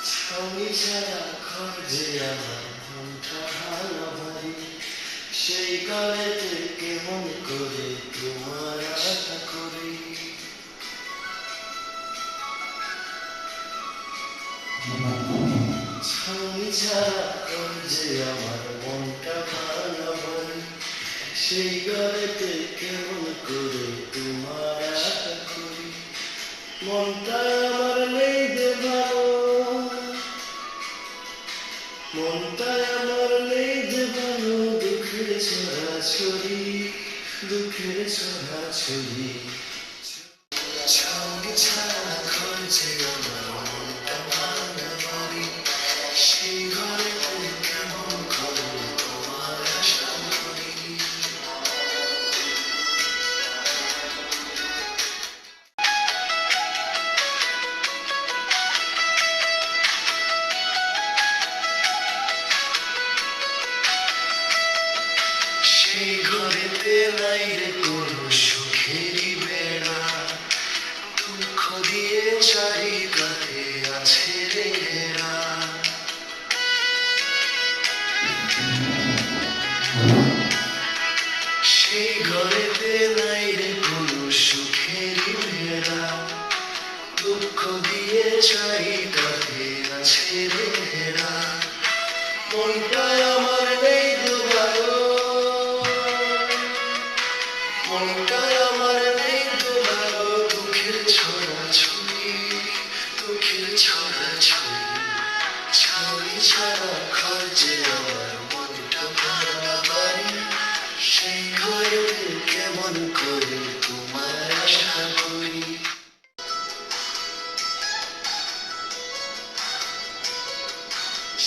আমি ছাড়া ঘর যে আমার মনটা ভালো ভারী, সেই ঘরেতে কেমন করে তোমার আশা করি। আমি ছাড়া ঘর যে আমার মনটা ভালো ভারী, সেই ঘরেতে কেমন করে তোমার আশা করি। মনটা আমার নেই যে ভালো, মনটা আমার নেই যে ভালো, দুঃখের ছড়াছড়ি, দুঃখের ছড়াছড়ি। সঙ্গে ছাড়া ঘর যে আমার মনটা ভাঙা বাড়ি, সেই ঘরে কেমন করে তোমার আশা করি। সেই ঘরেতে নাই রে কোনো সুখেরই বেড়া, দুঃখ দিয়ে চারিপাশে আছে রে ঘেরা। সেই ঘরেতে নাই রে কোনো সুখেরই বেড়া, দুঃখ দিয়ে চারিপাশে আছে রে ঘেরা। মনটা আমার নেই তো ভালো, মনটা আমার নেই তো ভালো, দুঃখের ছড়াছড়ি, দুঃখের ছড়াছড়ি। ছাউনি ছাড়া ঘর যে আমার মনটা ভাঙা বাড়ি, সেই ঘরে কেমন করে তোমার আশা করি।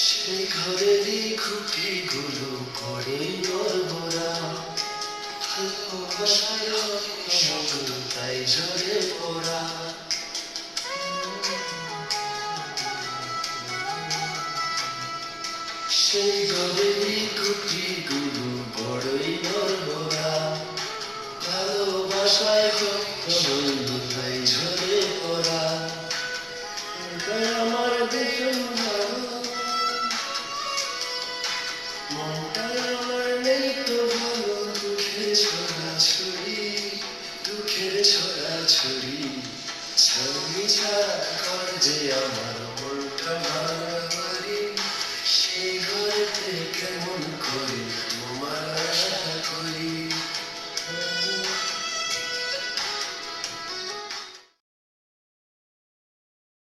সেই ঘরেরই খুঁটিগুলো করে নড়বড়া, ভালোবাসায় তাই ঝরে পড়া। সেই ঘরেরই খুঁটিগুলো বড়ই নড়বড়া, ভালোবাসায় তাই ঝরে পড়া। আমার ভীষণ ভালো, মনটা আমার নেই তো ভালো, দুঃখের ছড়াছড়ি, দুঃখের ছড়াছড়ি। ছাউনি ছাড়া ঘর যে আমার মনটা ভালো।